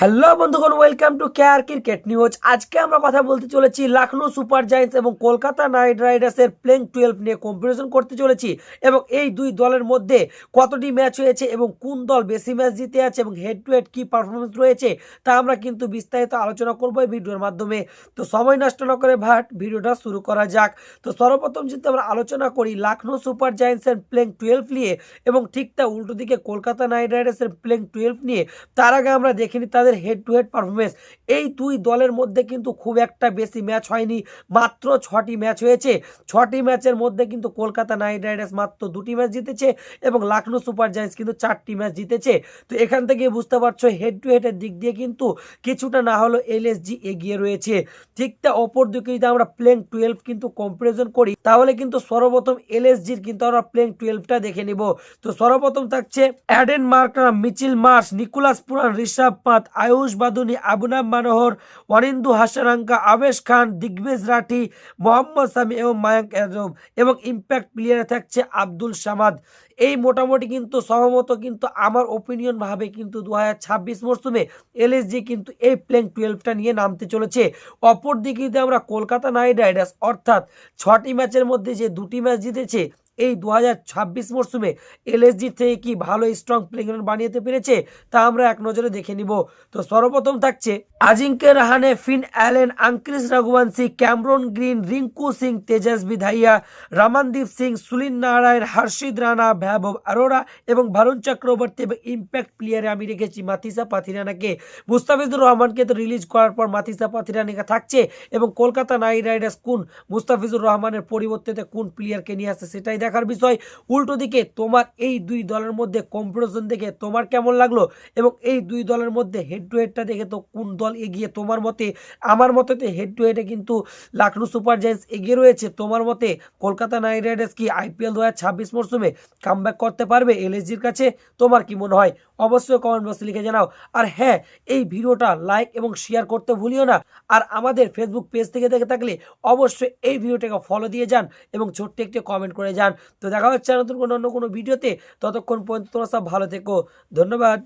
Hello বন্ধুগণ, welcome to care cricket news. আজকে আমরা কথা বলতে চলেছি লখনৌ সুপার জায়ান্টস এবং কলকাতা নাইট রাইডার্সের প্লেইং 12 নিয়ে কম্পারিজন করতে চলেছি এবং এই দুই দলের মধ্যে কতটি ম্যাচ হয়েছে এবং কোন দল বেশি ম্যাচ জিতে আছে এবং হেড টু হেড কী পারফরমেন্স রয়েছে তা আমরা কিন্তু বিস্তারিত আলোচনা করবো এই ভিডিওর মাধ্যমে। তো সময় নষ্ট না করে ভিডিওটা শুরু করা যাক। তো সর্বপ্রথম যদি আমরা আলোচনা করি লখনৌ সুপার জায়ান্টসের প্লেইং 12 নিয়ে এবং ঠিক তা উল্টো দিকে কলকাতা নাইট রাইডার্সের প্লেইং 12 নিয়ে, তার আগে আমরা দেখিনি তাদের হেড টু হেড পারফরমেন্স। এই দুই দলের মধ্যে কিন্তু খুব একটা বেশি ম্যাচ হয়নি, মাত্র 6টি ম্যাচ হয়েছে। 6টি ম্যাচের মধ্যে কিন্তু কলকাতা নাইট রাইডার্স মাত্র 2টি ম্যাচ জিতেছে এবং লখনৌ সুপার জায়ান্টস কিন্তু 4টি ম্যাচ জিতেছে। তো এখান থেকে বুঝতে পারছো হেড টু হেডের দিক দিয়ে কিন্তু কিছুটা না হলো এলএসজি এগিয়ে রয়েছে। ঠিক তা অপর দিকে যদি আমরা প্লেইং 12 কিন্তু কম্পারিজন করি তাহলে কিন্তু সর্বপ্রথম এলএসজির কিন্তু আমরা প্লেইং 12টা দেখে নিব। তো সর্বপ্রথম থাকছে Aiden Markram, Mitchell Marsh, Nicholas Pooran, Rishabh পান্থ, আয়ুষ বাদুনি, আবুনাম মানোহর, অনিন্দু হাসারাঙ্কা, আবেশ খান, দিগ্বিজয় রাঠি, মোহাম্মদ সামি এবং মায়াঙ্ক যাদব এবং ইম্প্যাক্ট প্লেয়ারে থাকছে আব্দুল সামাদ। এই মোটামুটি কিন্তু সহমত কিন্তু আমার ওপিনিয়ন ভাবে কিন্তু 2026 মরশুমে এলএসজি কিন্তু এই প্লেইং 12টা নিয়ে নামতে চলেছে। অপর দিকে যদি আমরা কলকাতা নাইট রাইডার্স অর্থাৎ 6টি ম্যাচের মধ্যে যে 2টি ম্যাচ জিতেছে, এই 2026 মরশুমে এলএসজি থেকে কি ভালো স্ট্রং প্লেইং বানিয়ে পেরেছে তা আমরা এক নজরে দেখে নিব। তো সর্বপ্রথম থাকছে Ajinkya Rahane, Finn Allen, Angkrish Raghuvanshi, Cameron Green, Rinku Singh, Tejasvi Dahiya, Ramandeep Singh, Sunil Narine, Harshit Rana, Vaibhav Arora এবং ভারুণ চক্রবর্তী এবং ইম্প্যাক্ট প্লেয়ারে আমি রেখেছি মাথিসা পাথিরানাকে। মুস্তাফিজুর রহমানকে তো রিলিজ করার পর মাথিসা পাথিরানাকে থাকছে এবং কলকাতা নাইট রাইডার্স কোন মুস্তাফিজুর রহমানের পরিবর্তে কোন প্লেয়ারকে নিয়ে আসছে সেটাই দেখার বিষয়। উল্টো দিকে তোমার এই দুই দলের মধ্যে কম্পারিজন দেখে তোমার কেমন লাগলো এবং এই দুই দলের মধ্যে হেড টু হেডটা দেখে তো কোন দল এগিয়ে তোমার মতে? আমার মতে তো হেড টু হেডে কিন্তু লখনৌ সুপার জায়ান্টস এগিয়ে রয়েছে। তোমার মতে কলকাতা নাইট রাইডার্স কি আইপিএল 2026 মরশুমে কামব্যাক করতে পারবে এলএসজির কাছে? তোমার কি মনে হয় অবশ্যই কমেন্ট বক্সে লিখে জানাও। আর হ্যাঁ, এই ভিডিওটা লাইক এবং শেয়ার করতে ভুলিও না। আর আমাদের ফেসবুক পেজ থেকে দেখে থাকলে অবশ্যই এই ভিডিওটাকে ফলো দিয়ে যান এবং ছোট্ট একটি কমেন্ট করে যান। তো দেখা হচ্ছে নতুন অন্য কোনো ভিডিওতে। ততক্ষণ পর্যন্ত তোমরা সব ভালো থেকো। ধন্যবাদ।